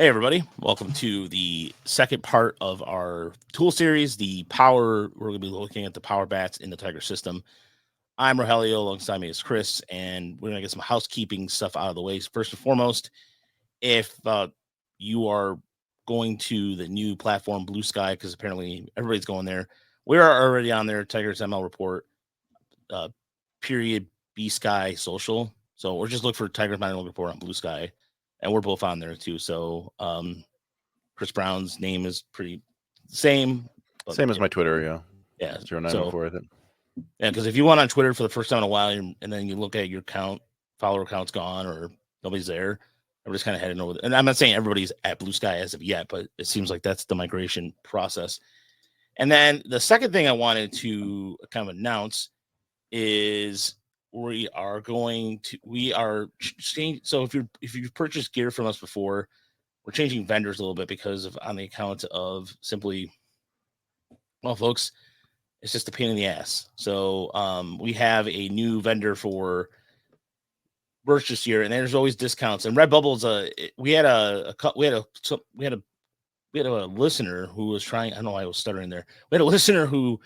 Hey, everybody. Welcome to the second part of our tool series, the power. We're going to be looking at the power bats in the Tiger system. I'm Rogelio. Alongside me is Chris, and we're going to get some housekeeping stuff out of the way. First and foremost, if you are going to the new platform, Blue Sky, because apparently everybody's going there, we are already on there, Tigers ML Report, period, B Sky Social. So we're just looking for Tigers ML Report on Blue Sky, and we're both on there too. So, Chris Brown's name is pretty same. Same as my Twitter, yeah. Yeah. 0904, I think. Yeah, because if you went on Twitter for the first time in a while and then you look at your follower count's gone or nobody's there, everybody's kind of heading over. And I'm not saying everybody's at Blue Sky as of yet, but it seems like that's the migration process. And then the second thing I wanted to kind of announce is we are changing. So if you've purchased gear from us before, we're changing vendors a little bit because of on the account of simply, well, folks, it's just a pain in the ass. So we have a new vendor for merch this year, and there's always discounts. And Redbubble's we had a listener who was trying. I don't know why I was stuttering there. We had a listener who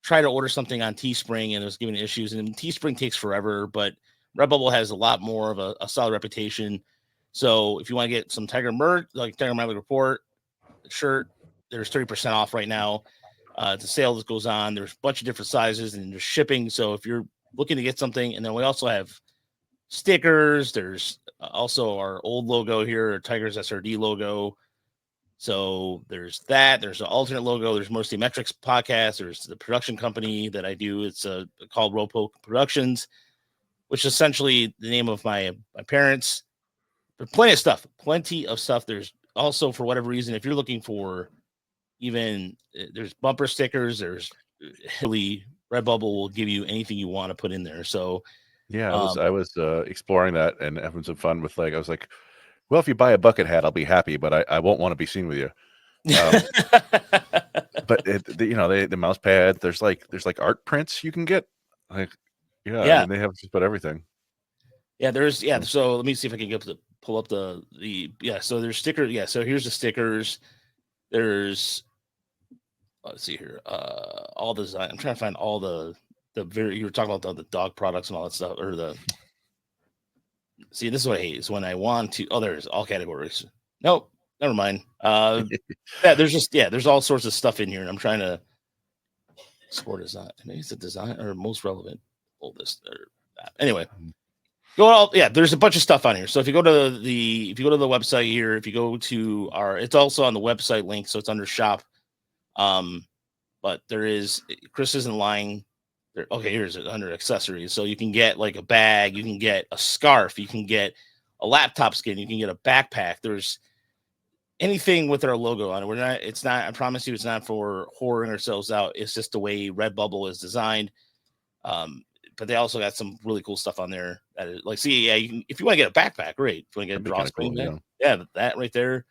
tried to order something on Teespring and it was giving issues. And Teespring takes forever, but Redbubble has a lot more of a solid reputation. So if you want to get some Tiger merch, like Tiger ML Report shirt, there's 30% off right now. It's a sale that goes on. There's a bunch of different sizes and there's shipping. So if you're looking to get something, and then we also have stickers. There's also our old logo here, our Tigers SRD logo. So there's that. There's an alternate logo. There's Mostly Metrics podcast. There's the production company that I do. It's called Ropo Productions, which is essentially the name of my parents. There's plenty of stuff. There's also, for whatever reason, if you're looking for even, there's bumper stickers, there's really, Redbubble will give you anything you want to put in there. So yeah, I was exploring that and having some fun with, like, I was like, well, if you buy a bucket hat, I'll be happy, but I won't want to be seen with you. But the mouse pad, there's like art prints you can get. Like, yeah. I mean, they have just about everything. Yeah, so let me see if I can pull up the so there's stickers. Yeah, so here's the stickers. There's, let's see here, all the design. I'm trying to find all the you were talking about the dog products and all that stuff, or see, this is what I hate, is when I want to, there's all categories. Nope, never mind. There's all sorts of stuff in here, and I'm trying to sport design. Maybe it's a design or most relevant oldest or that. Anyway. There's a bunch of stuff on here. So if you go to the website here, if you go to it's also on the website link, so it's under shop. But Chris isn't lying. Here's it under accessories. So you can get like a bag, you can get a scarf, you can get a laptop skin, you can get a backpack. There's anything with our logo on it. I promise you, it's not for whoring ourselves out. It's just the way Redbubble is designed. But they also got some really cool stuff on there. That is, like, you can, if you want to get a backpack, great. If you want to get a drawstring, cool, that right there.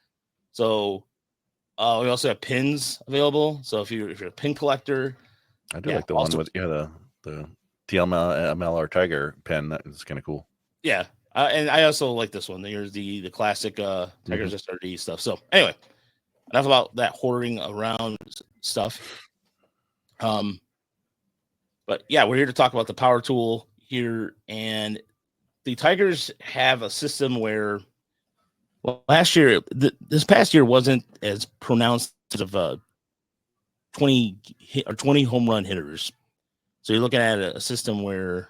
So we also have pins available. So if you're a pin collector, I do like the one with the TLML or Tiger pin. That is kind of cool. Yeah, and I also like this one. Here's the classic Tigers SRD stuff. So anyway, enough about that hoarding around stuff. But yeah, we're here to talk about the power tool here, and the Tigers have a system where, well, last year, this past year wasn't as pronounced of 20 home run hitters. So you're looking at a system where,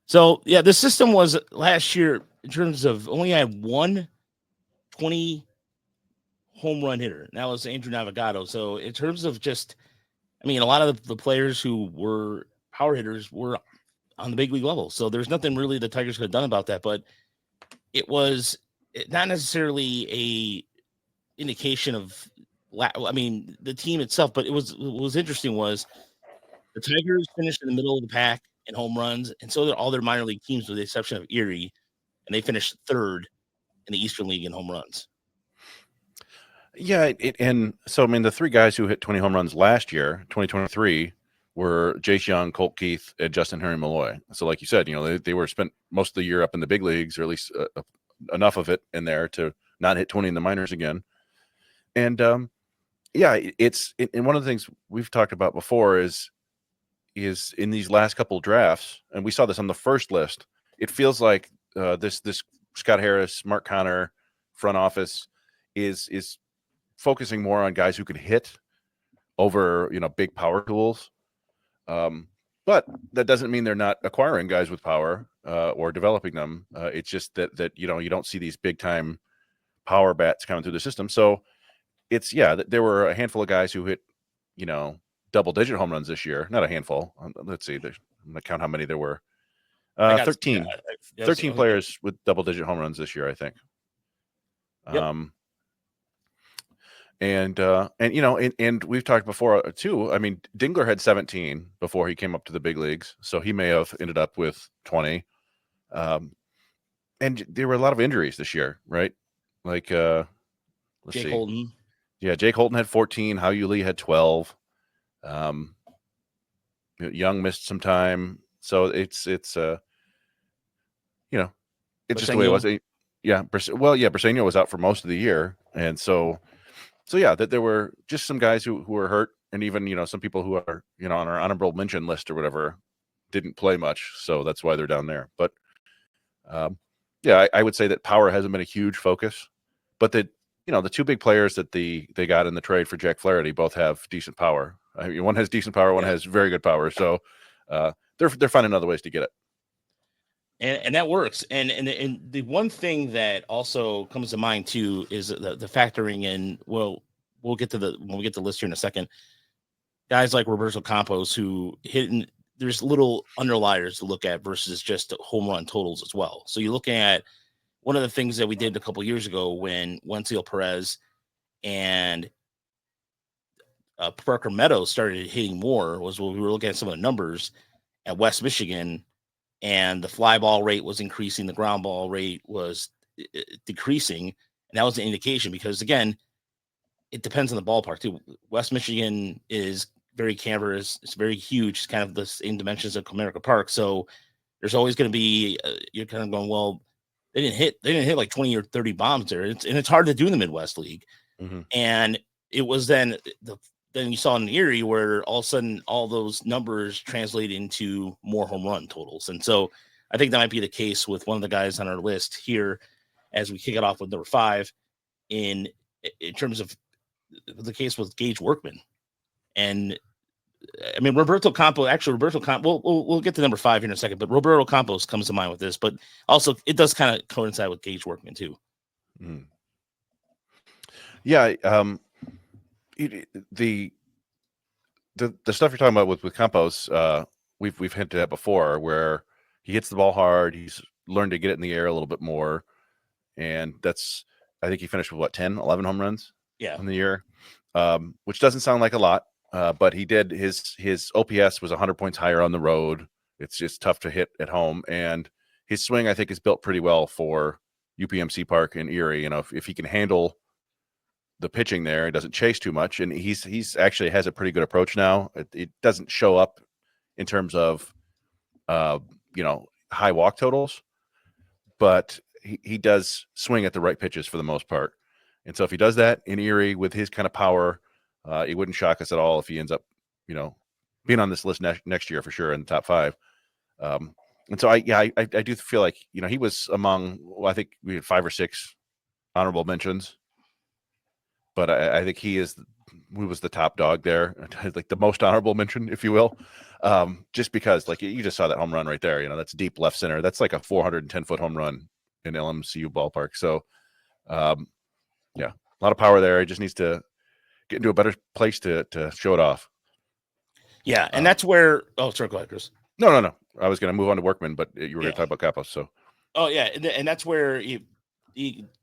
the system was last year in terms of only had 20 home run hitter. And that was Andrew Navigado. So in terms of just, I mean, a lot of the players who were power hitters were on the big league level. So there's nothing really the Tigers could have done about that. But it was not necessarily a indication of, the team itself. But what was interesting was the Tigers finished in the middle of the pack in home runs. And so did all their minor league teams with the exception of Erie. And they finished third in the Eastern League in home runs. Yeah, and so, I mean, the three guys who hit 20 home runs last year, 2023, were Jace Young, Colt Keith, and Justin Henry Malloy. So like you said, they were spent most of the year up in the big leagues, or at least enough of it in there to not hit 20 in the minors again. And it's and one of the things we've talked about before is in these last couple of drafts, and we saw this on the first list. It feels like this Scott Harris, Mark Connor front office is focusing more on guys who can hit over big power tools. But that doesn't mean they're not acquiring guys with power or developing them. It's just that you don't see these big time power bats coming through the system. So it's there were a handful of guys who hit double digit home runs this year. Not a handful. Let's see. I'm gonna count how many there were. 13. 13 players with double digit home runs this year, I think. Yep. And we've talked before too. I mean, Dingler had 17 before he came up to the big leagues, so he may have ended up with 20. And there were a lot of injuries this year, right? Like Jake Holton. Yeah, Jake Holton had 14. Hao-Yu Lee had 12. Young missed some time, so it's just the way it was. Briseño was out for most of the year, and so yeah, that there were just some guys who were hurt, and even some people who are on our honorable mention list or whatever didn't play much, so that's why they're down there. But I would say that power hasn't been a huge focus, but that the two big players that they got in the trade for Jack Flaherty both have decent power. I mean, one has decent power, one has very good power, so they're finding other ways to get it. And that works. And the one thing that also comes to mind too is the factoring in. Well, we'll get to when we get to the list here in a second. Guys like Roberto Campos who hit. There's little underliers to look at versus just home run totals as well. So you're looking at one of the things that we did a couple years ago when Wenceel Perez and Parker Meadows started hitting more was when we were looking at some of the numbers at West Michigan. And the fly ball rate was increasing. The ground ball rate was decreasing. And that was an indication because, again, it depends on the ballpark, too. West Michigan is very cavernous. It's very huge. It's kind of the same dimensions of Comerica Park. So there's always going to be you're kind of going, well, they didn't hit like 20 or 30 bombs there. It's hard to do in the Midwest League. Mm-hmm. And it was then you saw in Erie where all of a sudden all those numbers translate into more home run totals. And so I think that might be the case with one of the guys on our list here as we kick it off with number 5 in terms of the case with Gage Workman. And I mean, Roberto Campos, we'll get to number 5 here in a second, but Roberto Campos comes to mind with this, but also it does kind of coincide with Gage Workman too. Mm. Yeah. The stuff you're talking about with Campos, we've hinted at before, where he hits the ball hard. He's learned to get it in the air a little bit more, and I think he finished with 10, 11 home runs in the year, which doesn't sound like a lot, but he did. His OPS was 100 points higher on the road. It's just tough to hit at home, and his swing I think is built pretty well for UPMC Park in Erie. If he can handle the pitching there, it doesn't chase too much, and he's actually has a pretty good approach now. It doesn't show up in terms of high walk totals, but he does swing at the right pitches for the most part. And so if he does that in Erie with his kind of power, it wouldn't shock us at all if he ends up being on this list next year for sure in the top 5. And so I do feel like he was among, I think we had 5 or 6 honorable mentions. But I think he was the top dog there, like the most honorable mention, if you will, just because like you just saw that home run right there. That's deep left center. That's like a 410-foot home run in LMCU ballpark. So, a lot of power there. He just needs to get into a better place to show it off. Yeah, and that's where. Oh, sorry, go ahead, Chris. No. I was going to move on to Workman, but you were going to talk about Campos. So. Oh yeah, and that's where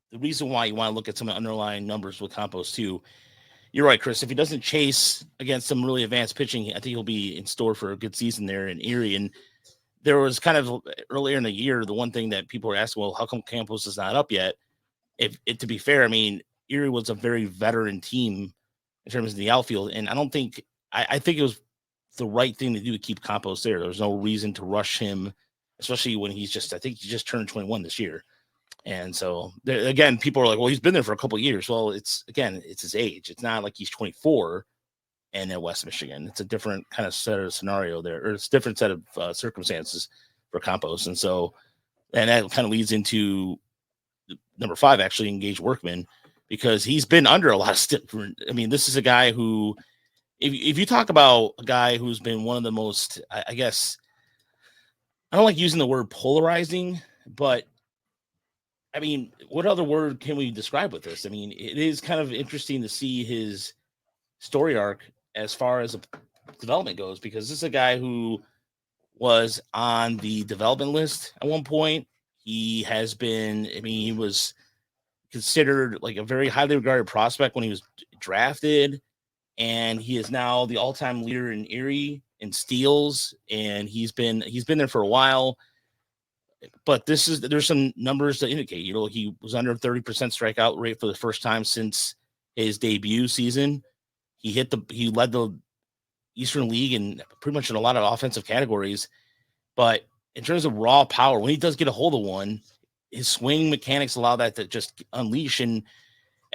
the reason why you want to look at some of the underlying numbers with Campos too. You're right, Chris. If he doesn't chase against some really advanced pitching, I think he'll be in store for a good season there in Erie. And there was kind of earlier in the year, the one thing that people were asking, well, how come Campos is not up yet? To be fair, I mean, Erie was a very veteran team in terms of the outfield. And I think it was the right thing to do to keep Campos there. There was no reason to rush him, especially when I think he just turned 21 this year. And so again, people are like, well, he's been there for a couple of years. Well, it's his age. It's not like he's 24 and at West Michigan. It's a different kind of set of scenario there, or it's a different set of circumstances for Campos. And so, and that kind of leads into number 5, actually, Engage Workman, because he's been under a lot of different. I mean, this is a guy who, if you talk about a guy who's been one of the most, I guess, I don't like using the word polarizing, but I mean, what other word can we describe with this? I mean, it is kind of interesting to see his story arc as far as development goes, because this is a guy who was on the development list at one point. He has been, I mean, he was considered like a very highly regarded prospect when he was drafted, and he is now the all-time leader in Erie in steals, and he's been there for a while. But there's some numbers that indicate, you know, he was under 30% strikeout rate for the first time since his debut season. He led the Eastern League in pretty much in a lot of offensive categories. But in terms of raw power, when he does get a hold of one, his swing mechanics allow that to just unleash. And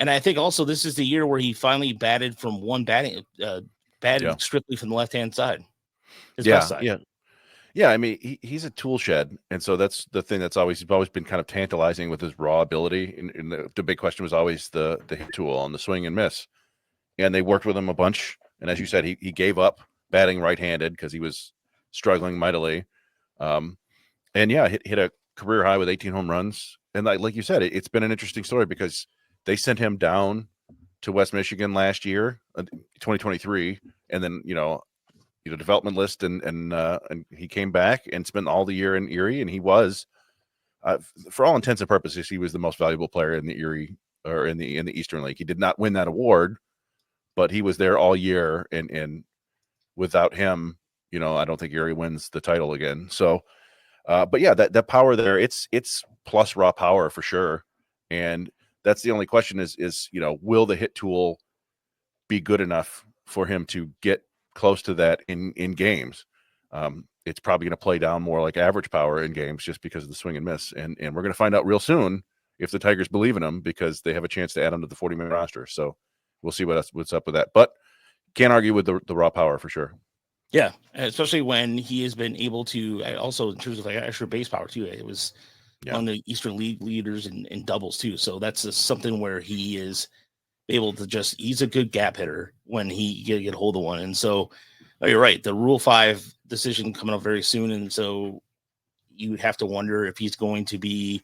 I think also this is the year where he finally batted from strictly from the left-hand side. His best side. Yeah, I mean, he's a tool shed, and so that's the thing that's always been kind of tantalizing with his raw ability. And the big question was always the hit tool and the swing and miss. And they worked with him a bunch. And as you said, he gave up batting right-handed because he was struggling mightily. And yeah, hit a career high with 18 home runs. And like you said, it's been an interesting story because they sent him down to West Michigan last year, 2023, and then development list, and he came back and spent all the year in Erie, and he was, for all intents and purposes, he was the most valuable player in the Erie, or in the Eastern League. He did not win that award, but he was there all year, and without him, I don't think Erie wins the title again. So, but yeah, that power there, it's plus raw power for sure, and that's the only question is will the hit tool be good enough for him to get close to that in games? It's probably going to play down more like average power in games just because of the swing and miss. And we're going to find out real soon if the Tigers believe in him, because they have a chance to add him to the 40-man roster. So we'll see what's up with that. But can't argue with the raw power for sure. Yeah, especially when he has been able to, also in terms of like extra base power too. It was one of the Eastern League leaders in doubles too. So that's just something where he is able to he's a good gap hitter when he get hold of one. And so you're right, the Rule 5 decision coming up very soon. And so you have to wonder if he's going to be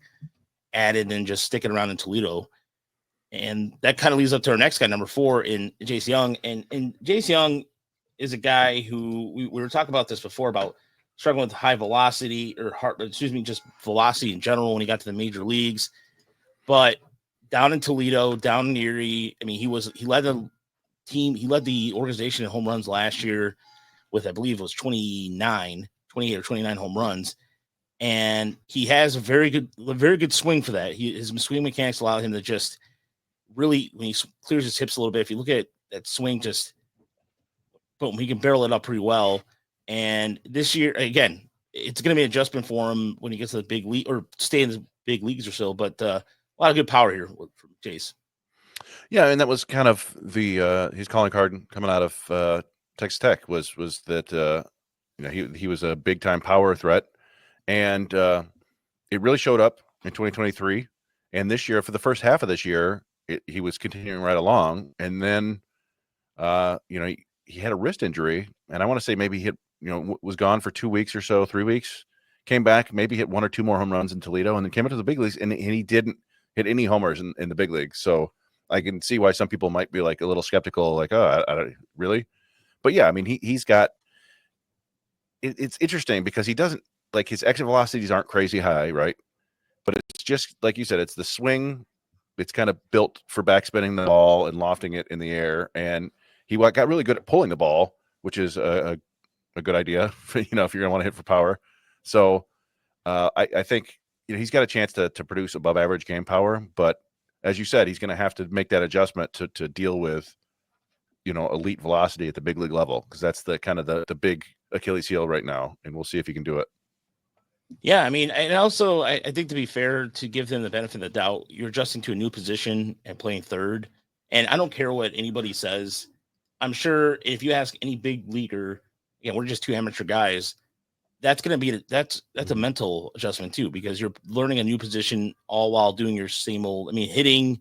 added and just sticking around in Toledo. And that kind of leads up to our next guy, number 4, in Jace Young. And Jace Young is a guy who we were talking about this before, about struggling with high velocity just velocity in general when he got to the major leagues. But down in Toledo, down in Erie, I mean, he led the team, he led the organization in home runs last year with, I believe it was 28 or 29 home runs. And he has a very good swing for that. His swing mechanics allow him to just really, when he clears his hips a little bit, if you look at that swing, just boom, he can barrel it up pretty well. And this year, again, it's going to be an adjustment for him when he gets to the big league, or stay in the big leagues or so. But a lot of good power here from Jace. Yeah, and that was kind of the his calling card coming out of Texas Tech was that he was a big time power threat, and it really showed up in 2023. And this year, for the first half of this year, he was continuing right along, and then he had a wrist injury, and I want to say maybe he was gone for 2 weeks or so, 3 weeks, came back, maybe hit 1 or 2 more home runs in Toledo, and then came into the big leagues, and he didn't hit any homers in the big leagues. So I can see why some people might be like a little skeptical, like, oh, I don't really. But yeah, I mean, he's got, it's interesting because he doesn't, like, his exit velocities aren't crazy high, right? But it's just like you said, it's the swing. It's kind of built for backspinning the ball and lofting it in the air, and he got really good at pulling the ball, which is a good idea, if you're going to want to hit for power. So I think he's got a chance to produce above average game power, but as you said, he's going to have to make that adjustment to deal with elite velocity at the big league level, because that's the kind of the big Achilles heel right now, and we'll see if he can do it. Yeah, I mean, and also I think to be fair, to give them the benefit of the doubt, you're adjusting to a new position and playing third. And I don't care what anybody says. I'm sure if you ask any big leaguer, yeah, we're just two amateur guys. That's gonna be that's a mental adjustment too, because you're learning a new position all while doing your same old. I mean, hitting.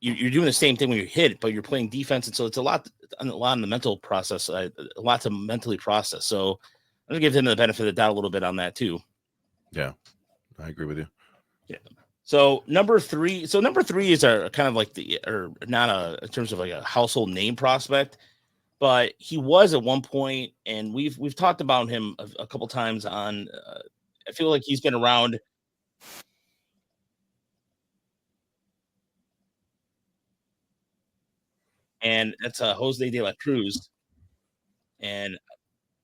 You're doing the same thing when you hit, but you're playing defense, and so it's a lot in the mental process, a lot to mentally process. So I'm gonna give him the benefit of the doubt a little bit on that too. Yeah, I agree with you. Yeah. So number three is a kind of like or not in terms of like a household name prospect, but he was at one point, and we've talked about him a couple times on. I feel like he's been around. And that's Jose de la Cruz, and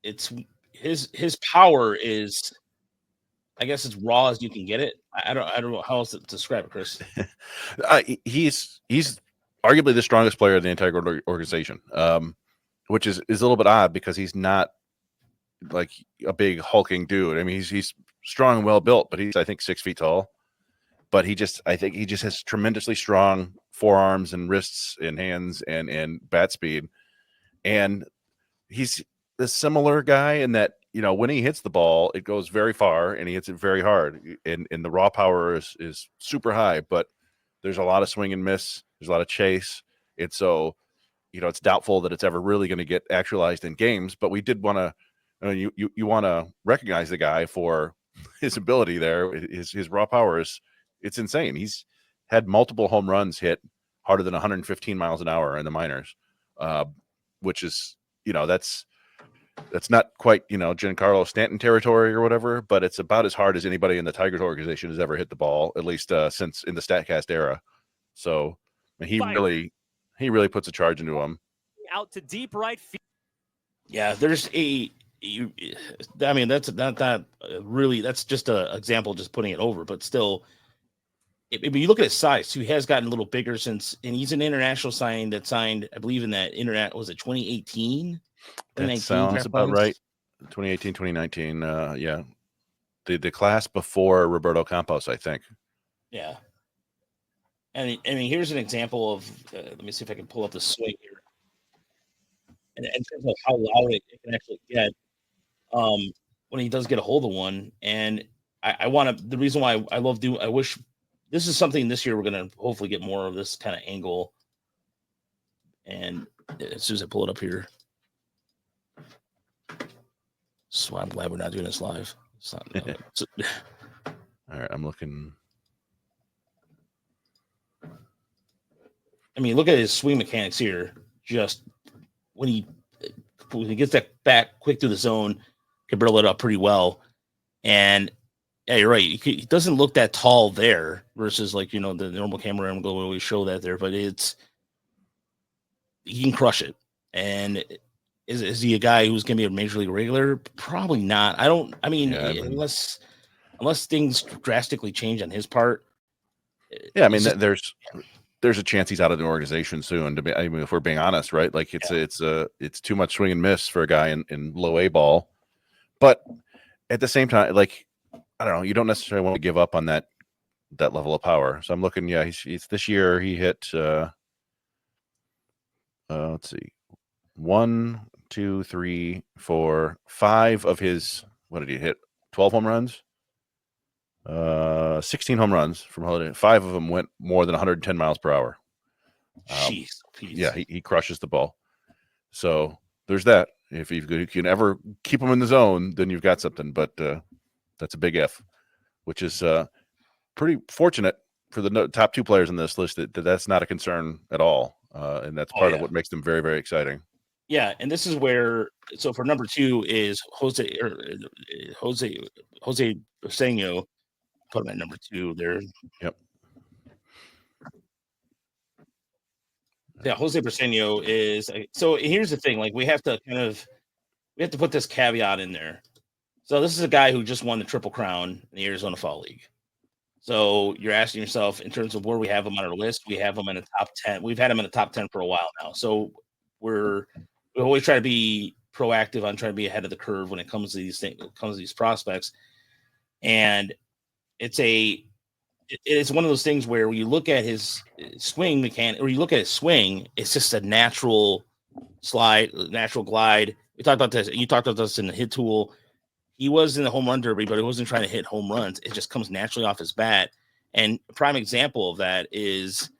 it's his power is, I guess, as raw as you can get it. I don't know how else to describe it, Chris. He's arguably the strongest player in the entire organization, which is a little bit odd because he's not like a big hulking dude. I mean, he's strong and well built, but he's, I think, 6 feet tall. But I think he just has tremendously strong forearms and wrists and hands and bat speed. And he's a similar guy in that, when he hits the ball, it goes very far and he hits it very hard. And the raw power is super high, but there's a lot of swing and miss. There's a lot of chase. And so, it's doubtful that it's ever really going to get actualized in games. But we did want to, you want to recognize the guy for his ability there. His raw power it's insane. He's had multiple home runs hit harder than 115 miles an hour in the minors, which is, that's not quite, Giancarlo Stanton territory or whatever, but it's about as hard as anybody in the Tigers organization has ever hit the ball, at least since in the StatCast era. So he really puts a charge into him. Out to deep right field. Yeah, there's I mean, that's not that really. That's just an example, just putting it over. But still, if you look at his size, he has gotten a little bigger since, and he's an international signing that signed, I believe, in that internet, was it 2018? That sounds about right. 2018, 2019. Yeah. The class before Roberto Campos, I think. Yeah. And I mean, here's an example of, let me see if I can pull up the swing here. And in terms of how loud it can actually get, when he does get a hold of one. And I want to, the reason why I wish this is something this year we're going to hopefully get more of this kind of angle. And as soon as I pull it up here. So I'm glad we're not doing this live. All right, I'm looking. I mean, look at his swing mechanics here. Just when he gets that back quick to the zone, can barrel it up pretty well. And yeah, you're right. He doesn't look that tall there versus like, the normal camera angle will always show that there, but he can crush it. And is he a guy who's going to be a major league regular? Probably not. Unless things drastically change on his part. Yeah, I mean, there's a chance he's out of the organization soon. If we're being honest, right? Like it's too much swing and miss for a guy in low A ball. But at the same time, like, I don't know, you don't necessarily want to give up on that level of power. So I'm looking. Yeah, he's this year he hit. Let's see, 1, 2, 3, 4, 5 of his. What did he hit? 12 home runs. 16 home runs from Holiday. 5 of them went more than 110 miles per hour. Jeez. Yeah, he crushes the ball. So there's that. If you can ever keep him in the zone, then you've got something. But that's a big F, which is pretty fortunate for the top 2 players on this list that's not a concern at all. And that's part of what makes them very, very exciting. Yeah, and this is where, so for number 2 is Jose Briseño. Put him at number 2 there. Yep. Yeah, Jose Briseño is. So here's the thing: like we have to put this caveat in there. So this is a guy who just won the Triple Crown in the Arizona Fall League. So you're asking yourself, in terms of where we have him on our list, we have him in the top 10. We've had him in the top 10 for a while now. So we always try to be proactive on trying to be ahead of the curve when it comes to these things, comes to these prospects. And it's one of those things where when you look at his swing mechanic, or you look at his swing, it's just a natural slide, natural glide. We talked about this. You talked about this in the hit tool. He was in the home run derby, but he wasn't trying to hit home runs. It just comes naturally off his bat. And a prime example of that is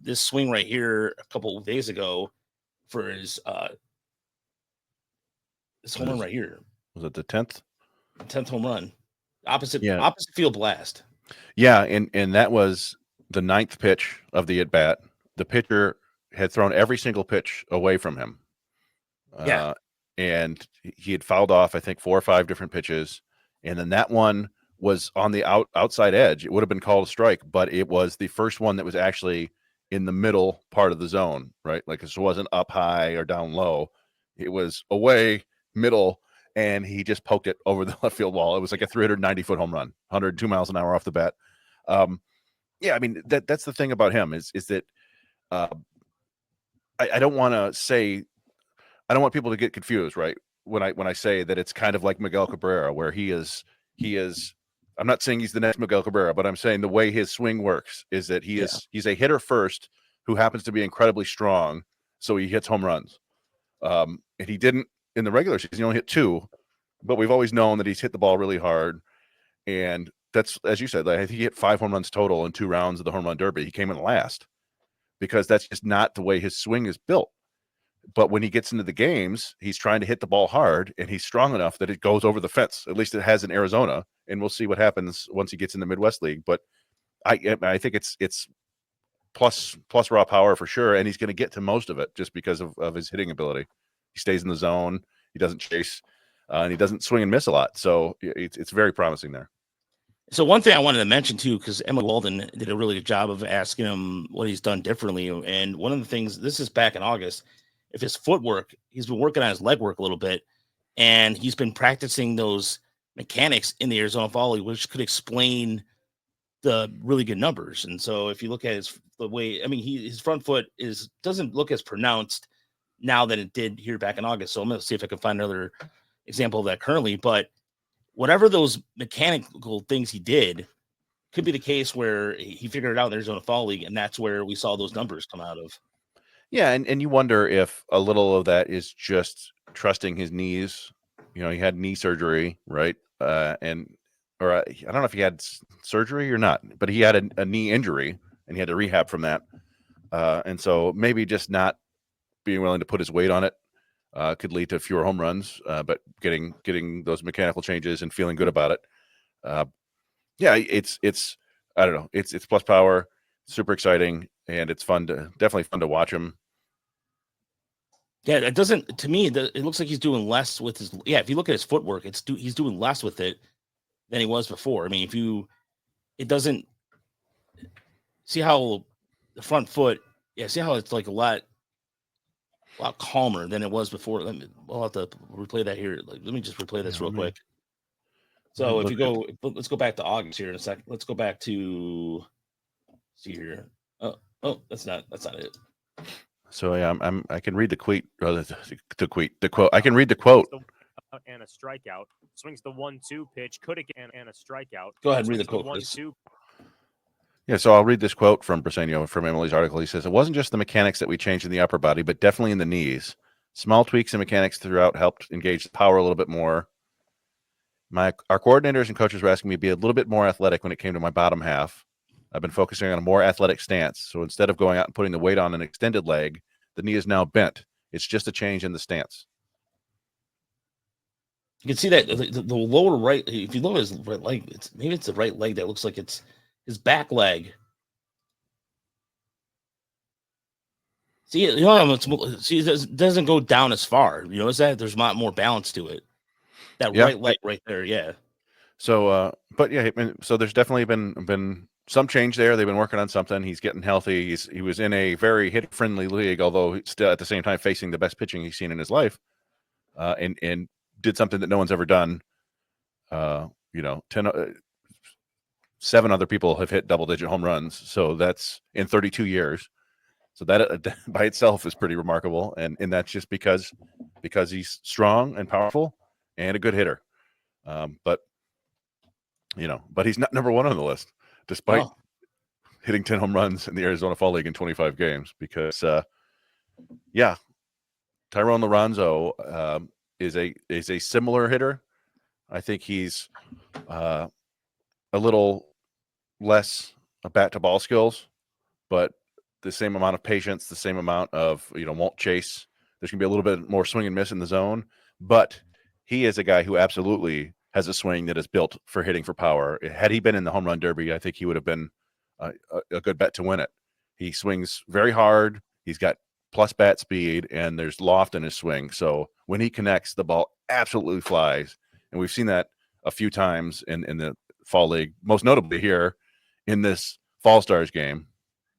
this swing right here a couple of days ago for his this home run right here. Was it the 10th? 10th home run. Opposite field blast. Yeah, and that was the 9th pitch of the at-bat. The pitcher had thrown every single pitch away from him. And he had fouled off, I think, 4 or 5 different pitches. And then that one was on the outside edge. It would have been called a strike, but it was the first one that was actually in the middle part of the zone, right? Like it wasn't up high or down low. It was away, middle, and he just poked it over the left field wall. It was like a 390-foot home run, 102 miles an hour off the bat. Yeah, I mean, that's the thing about him is that I don't want to say, I don't want people to get confused, right? When I say that it's kind of like Miguel Cabrera, where he is, I'm not saying he's the next Miguel Cabrera, but I'm saying the way his swing works is that he's a hitter first who happens to be incredibly strong, so he hits home runs. And he didn't in the regular season. He only hit 2, but we've always known that he's hit the ball really hard. And that's, as you said, I think he hit 5 home runs total in 2 rounds of the home run derby. He came in last because that's just not the way his swing is built. But when he gets into the games, he's trying to hit the ball hard, and he's strong enough that it goes over the fence. At least it has in Arizona, and we'll see what happens once he gets in the Midwest League. But I think it's plus raw power for sure, and he's going to get to most of it just because of his hitting ability. He stays in the zone, he doesn't chase, and he doesn't swing and miss a lot. So it's very promising there. So one thing I wanted to mention too, because Emily Walden did a really good job of asking him what he's done differently, and one of the things, this is back in August, if his footwork, he's been working on his leg work a little bit, and he's been practicing those mechanics in the Arizona Fall League, which could explain the really good numbers. And so if you look at the way, I mean, his front foot doesn't look as pronounced now than it did here back in August. So I'm going to see if I can find another example of that currently. But whatever those mechanical things he did, could be the case where he figured it out in the Arizona Fall League, and that's where we saw those numbers come out of. Yeah, and you wonder if a little of that is just trusting his knees. You know, he had knee surgery, right? I don't know if he had surgery or not, but he had a knee injury, and he had to rehab from that. And so maybe just not being willing to put his weight on it could lead to fewer home runs, but getting those mechanical changes and feeling good about it. Yeah, it's I don't know, it's plus power, super exciting, and it's definitely fun to watch him. Yeah, it doesn't, to me, it looks like he's doing less with his, if you look at his footwork, he's doing less with it than he was before. I mean, it doesn't, see how the front foot, see how it's like a lot calmer than it was before. We'll have to replay that here. Let me just replay this real quick. So if you go, let's go back to August here in a second. Let's go back to, see here. Oh, that's not it. So yeah, I can read the quote. The quote. I can read the quote. And a strikeout. Swings the 1-2 pitch. Could again and a strikeout. Go ahead and read the quote. 1-2. Yeah, so I'll read this quote from Briseño from Emily's article. He says, "It wasn't just the mechanics that we changed in the upper body, but definitely in the knees. Small tweaks in mechanics throughout helped engage the power a little bit more. Our coordinators and coaches were asking me to be a little bit more athletic when it came to my bottom half. I've been focusing on a more athletic stance. So instead of going out and putting the weight on an extended leg, the knee is now bent. It's just a change in the stance." You can see that the lower right, if you look at his right leg, maybe it's the right leg that looks like it's his back leg. See, it doesn't go down as far. You notice that there's a lot more balance to it. That right leg right there, yeah. So, but yeah, so there's definitely been some change there. They've been working on something. He's getting healthy. He was in a very hit-friendly league, although he's still at the same time facing the best pitching he's seen in his life, and did something that no one's ever done. 7 other people have hit double-digit home runs, so that's in 32 years. So that by itself is pretty remarkable, and that's just because he's strong and powerful and a good hitter. But but he's not number one on the list, despite No. hitting 10 home runs in the Arizona Fall League in 25 games. Because, Tyrone Lorenzo is a similar hitter. I think he's a little less bat to ball skills, but the same amount of patience, the same amount of won't chase. There's gonna be a little bit more swing and miss in the zone, but he is a guy who absolutely has a swing that is built for hitting for power. Had he been in the home run derby, I think he would have been a good bet to win it. He swings very hard. He's got plus bat speed, and there's loft in his swing. So when he connects, the ball absolutely flies. And we've seen that a few times in the Fall League, most notably here in this Fall Stars game.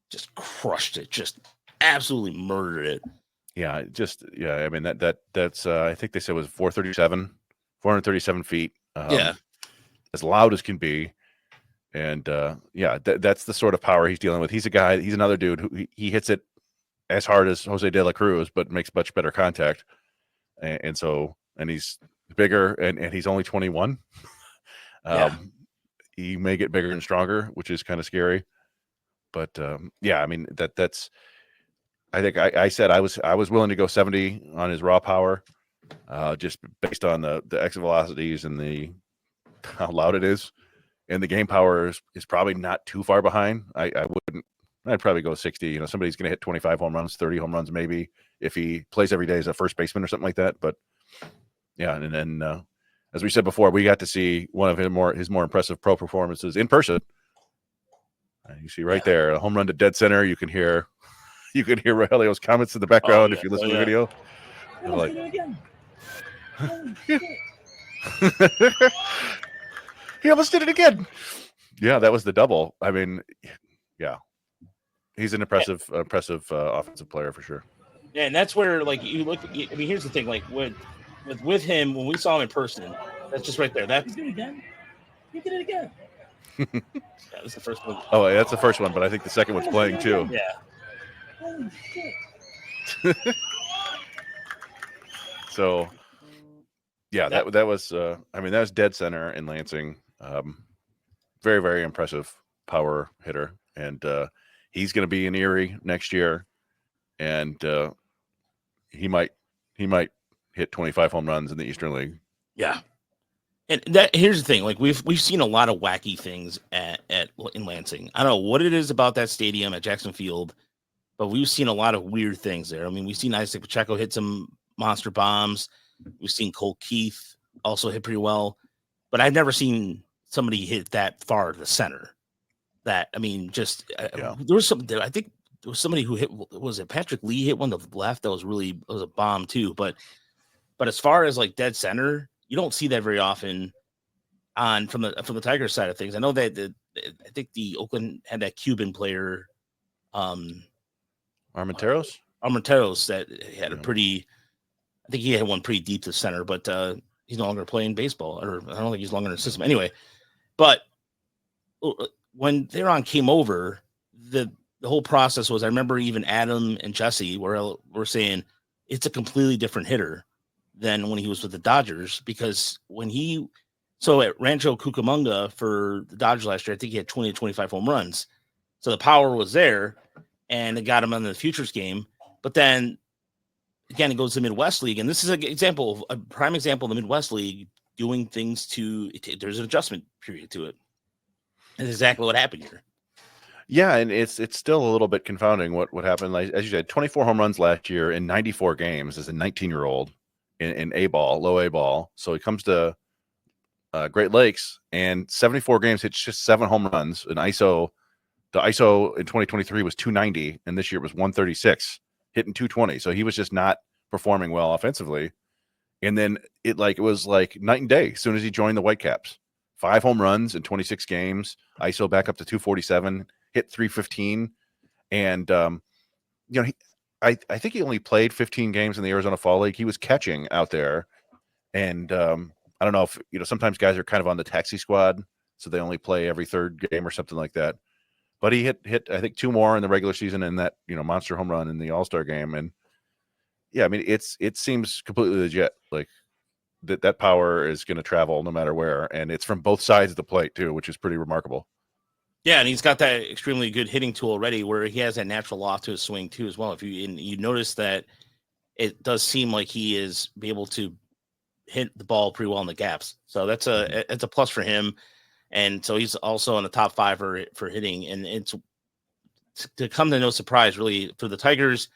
Just crushed it. Just absolutely murdered it. Yeah, I mean that's I think they said it was 437 feet. As loud as can be. And that's the sort of power he's dealing with. He's another dude who he hits it as hard as Jose De La Cruz, but makes much better contact. And he's bigger, and he's only 21. He may get bigger and stronger, which is kind of scary. But I mean that's. I think I said I was willing to go 70 on his raw power, just based on the exit velocities and how loud it is, and the game power is probably not too far behind. I'd probably go 60. Somebody's going to hit 25 home runs, 30 home runs maybe if he plays every day as a first baseman or something like that. But and then as we said before, we got to see one of his more impressive pro performances in person. You see right there, a home run to dead center. You can hear Rogelio's comments in the background if you listen to the video. He almost did it again. Yeah, that was the double. I mean, he's an impressive offensive player for sure. Yeah, and that's where you look. I mean, here's the thing: with him, when we saw him in person, that's just right there. He did it again. That's the first one. Oh, that's the first one, but I think the second one's playing too. Yeah. Holy shit. So, that was that was dead center in Lansing. Very, very impressive power hitter, and he's going to be in Erie next year, and he might hit 25 home runs in the Eastern League. Yeah. And here's the thing: we've seen a lot of wacky things in Lansing. I don't know what it is about that stadium at Jackson Field, but we've seen a lot of weird things there. I mean, we've seen Isaac Pacheco hit some monster bombs. We've seen Cole Keith also hit pretty well, but I've never seen somebody hit that far to the center. There was I think there was somebody who hit. Was it Patrick Lee hit one to the left? That was a bomb too. But as far as dead center, you don't see that very often from the Tigers side of things. I know that I think the Oakland had that Cuban player, Armenteros that had a pretty. I think he had one pretty deep to center, but he's no longer playing baseball, or I don't think he's longer in the system anyway. But when Theron came over, the whole process was. I remember even Adam and Jesse were saying it's a completely different hitter than when he was with the Dodgers, because at Rancho Cucamonga for the Dodgers last year, I think he had 20 to 25 home runs. So the power was there, and it got him on the futures game. But then again, it goes to the Midwest League, and this is a prime example of the Midwest League doing things there's an adjustment period to it. That's exactly what happened here. Yeah, and it's still a little bit confounding what happened. Like, as you said, 24 home runs last year in 94 games as a 19-year-old in low A ball. So he comes to Great Lakes, and 74 games, hits just 7 home runs. The ISO in 2023 was 290, and this year it was 136, hitting 220. So he was just not performing well offensively. And then it was like night and day as soon as he joined the Whitecaps. 5 home runs in 26 games, ISO back up to 247, hit 315. And, I think he only played 15 games in the Arizona Fall League. He was catching out there. And I don't know if, sometimes guys are kind of on the taxi squad, so they only play every third game or something like that. But he hit I think 2 more in the regular season and that, monster home run in the All-Star game. And yeah, I mean, it seems completely legit. Like, that power is going to travel no matter where, and it's from both sides of the plate too, which is pretty remarkable. Yeah, and he's got that extremely good hitting tool already, where he has that natural loft to his swing too, as well. If you notice that, it does seem like he is be able to hit the ball pretty well in the gaps. So that's it's a plus for him. And so he's also in the top 5 for hitting. And it's to come to no surprise, really, for the Tigers.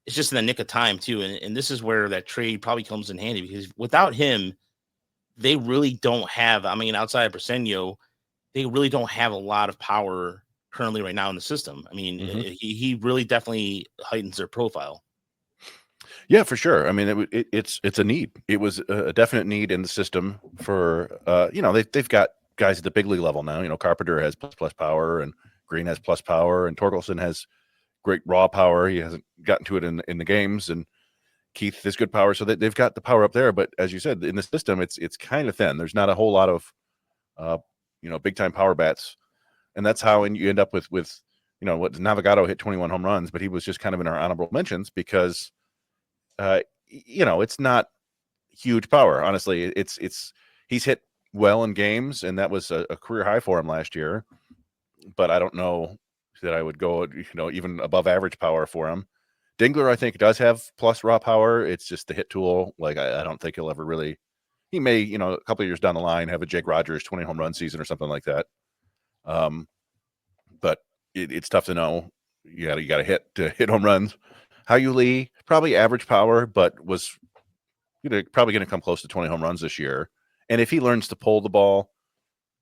It's just in the nick of time too. And this is where that trade probably comes in handy, because without him, they really don't have. I mean, outside of Briseño, they really don't have a lot of power currently right now in the system. I mean, he really definitely heightens their profile. Yeah, for sure. I mean, it's a need. It was a definite need in the system for they've got guys at the big league level now. You know, Carpenter has plus power, and Green has plus power, and Torkelson has great raw power. He hasn't gotten to it in the games, and Keith has good power. So they've got the power up there. But as you said, in the system, it's kind of thin. There's not a whole lot of big time power bats, and that's how you end up with what Navigado hit 21 home runs, but he was just kind of in our honorable mentions because it's not huge power. Honestly, it's he's hit well in games, and that was a career high for him last year. But I don't know that I would go, even above average power for him. Dingler, I think, does have plus raw power. It's just the hit tool. Like I don't think he'll ever really. He may, a couple of years down the line, have a Jake Rogers 20 home run season or something like that. But it's tough to know. You got to hit home runs. Hao-Yu Lee, probably average power, but was probably going to come close to 20 home runs this year. And if he learns to pull the ball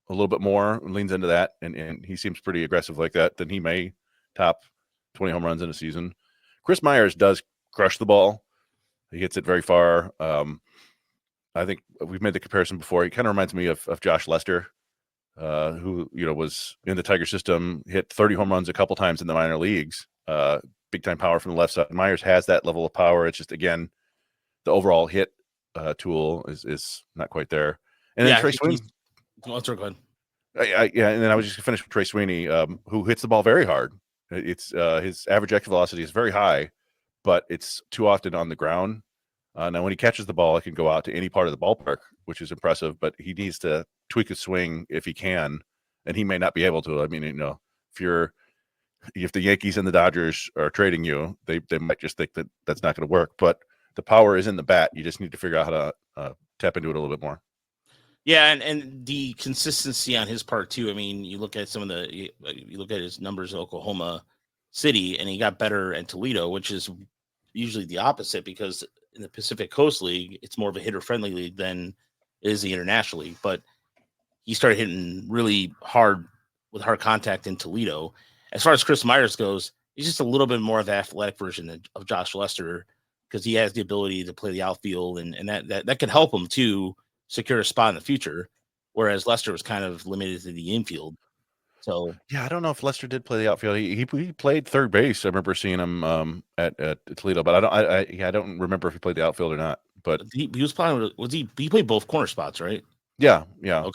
a little bit more, leans into that, and he seems pretty aggressive like that, then he may top 20 home runs in a season. Chris Myers does crush the ball. He hits it very far. I think we've made the comparison before. He kind of reminds me of Josh Lester, who was in the Tiger system, hit 30 home runs a couple times in the minor leagues. Big time power from the left side. Myers has that level of power. It's just, again, the overall hit tool is not quite there. And then Trey Sweeney. Let's go ahead. And then I was just gonna finish with Trey Sweeney, who hits the ball very hard. It's his average exit velocity is very high, but it's too often on the ground. Now, when he catches the ball, it can go out to any part of the ballpark, which is impressive. But he needs to tweak his swing if he can, and he may not be able to. I mean, if the Yankees and the Dodgers are trading you, they might just think that that's not going to work. But the power is in the bat. You just need to figure out how to tap into it a little bit more. Yeah, and the consistency on his part too. I mean, you look at you look at his numbers in Oklahoma City, and he got better at Toledo, which is usually the opposite, because in the Pacific Coast League, it's more of a hitter-friendly league than it is the International League. But he started hitting really hard with hard contact in Toledo. As far as Chris Myers goes, he's just a little bit more of the athletic version of Josh Lester, because he has the ability to play the outfield, and that could help him to secure a spot in the future, whereas Lester was kind of limited to the infield. So yeah, I don't know if Lester did play the outfield. He played third base. I remember seeing him at Toledo, but I don't remember if he played the outfield or not. But he was playing. He played both corner spots, right? Yeah. Okay.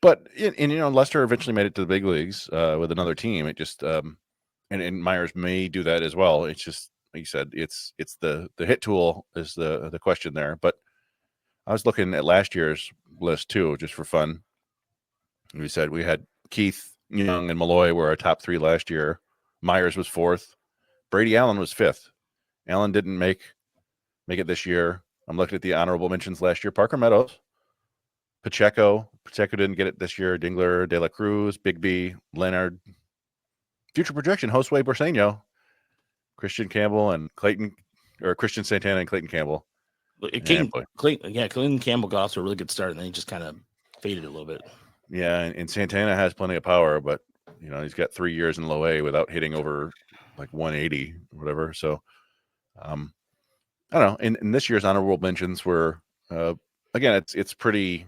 But Lester eventually made it to the big leagues with another team. It just and Myers may do that as well. It's just, like you said, it's the hit tool is the question there. But I was looking at last year's list too, just for fun. We said we had Keith, Young, and Malloy were our top 3 last year. Myers was 4th. Brady Allen was 5th. Allen didn't make it this year. I'm looking at the honorable mentions last year. Parker Meadows, Pacheco didn't get it this year. Dingler, De La Cruz, Bigby, Leonard. Future projection: Josue Briseño, Christian Santana and Clayton Campbell. Clayton Campbell got off to a really good start, and then he just kind of faded a little bit. Yeah, and Santana has plenty of power, but he's got 3 years in low A without hitting over like 180 or whatever. So I don't know. In this year's honorable mentions were again, it's pretty.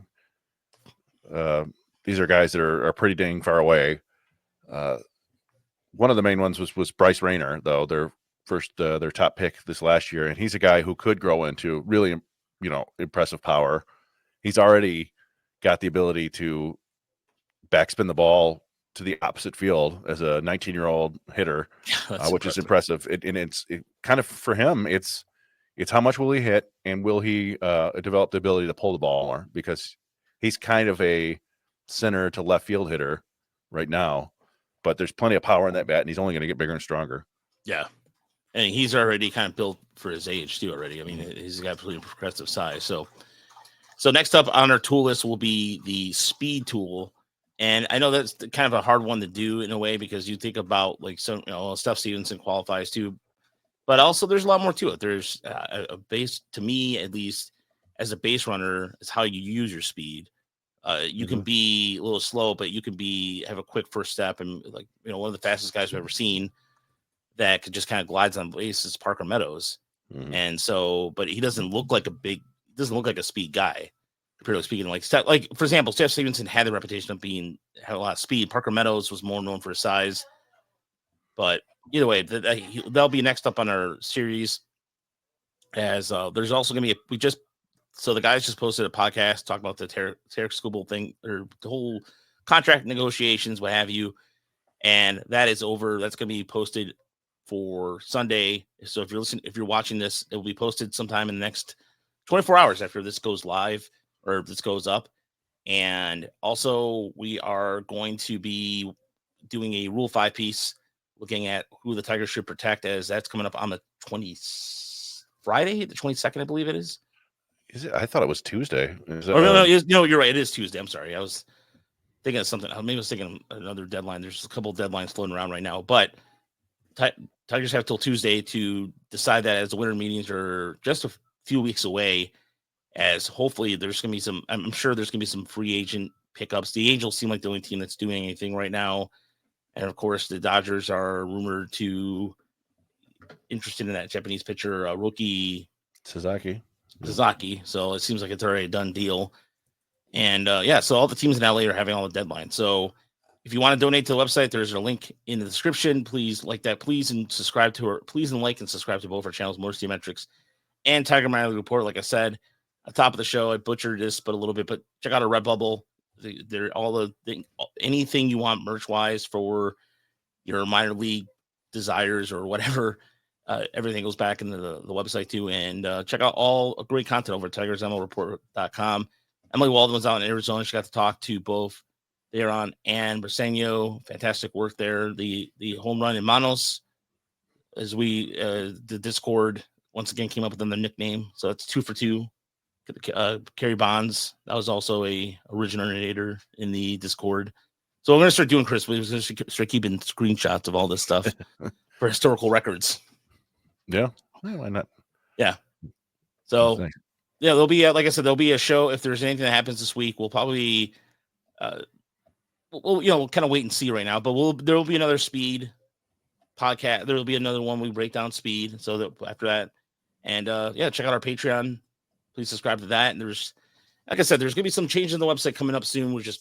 These are guys that are pretty dang far away. One of the main ones was Bryce Rayner, though, their top pick this last year, and he's a guy who could grow into really impressive power. He's already got the ability to backspin the ball to the opposite field as a 19-year-old hitter, which is impressive. And it's kind of, for him, It's how much will he hit, and will he develop the ability to pull the ball more? Because he's kind of a center to left field hitter right now, but there's plenty of power in that bat, and he's only going to get bigger and stronger. Yeah. And he's already kind of built for his age too already. I mean, he's got pretty progressive size. So next up on our tool list will be the speed tool. And I know that's kind of a hard one to do in a way, because you think about like some, Steph Stevenson qualifies too, but also there's a lot more to it. There's a base, to me, at least as a base runner, is how you use your speed. You can be a little slow, but you can have a quick first step. And like, one of the fastest guys I've ever seen that could just kind of glides on base is Parker Meadows. And so, but he doesn't look like a speed guy. Comparatively speaking, like for example, Steph Stevenson had the reputation of had a lot of speed. Parker Meadows was more known for his size. But either way, they'll be next up on our series. As there's also going to be the guys just posted a podcast talking about the Tarek Skubal thing, or the whole contract negotiations, what have you. And that is over. That's going to be posted for Sunday. So if you're watching this, it will be posted sometime in the next 24 hours after this goes live, or this goes up. And also we are going to be doing a Rule 5 piece looking at who the Tigers should protect, as that's coming up on the Friday, the 22nd, I believe it is. Is it? I thought it was Tuesday. No, you're right. It is Tuesday. I'm sorry. I was thinking of something. Maybe I was thinking of another deadline. There's a couple of deadlines floating around right now, but Tigers have till Tuesday to decide that, as the winter meetings are just a few weeks away. As hopefully there's going to be I'm sure there's going to be some free agent pickups. The Angels seem like the only team that's doing anything right now. And of course, the Dodgers are rumored to interested in that Japanese pitcher, rookie Sasaki. So it seems like it's already a done deal. And so all the teams in LA are having all the deadlines. So if you want to donate to the website, there's a link in the description. Please like that. Please and subscribe to like and subscribe to both our channels, Motor City Metrics and Tiger Minor League Report. Like I said, at the top of the show, I butchered this, but a little bit. But check out our Redbubble. They're anything you want merch wise for your minor league desires or whatever. Everything goes back into the website too. And check out all great content over at TigersMLReport.com. Emily Walden was out in Arizona. She got to talk to both Theron and Briseño. Fantastic work there. The home run in Manos, as the Discord once again came up with another nickname. So it's 2 for 2. Kerry Bonds, that was also a originator in the Discord. So we're going to start doing, Chris, we're going to start keeping screenshots of all this stuff for historical records. Yeah. Why not? Yeah. So there'll be like I said, there'll be a show. If there's anything that happens this week, we'll probably we'll kind of wait and see right now, but there will be another speed podcast. There will be another one we break down speed. So that after that, and check out our Patreon. Please subscribe to that. And there's, like I said, there's gonna be some change in the website coming up soon. We're just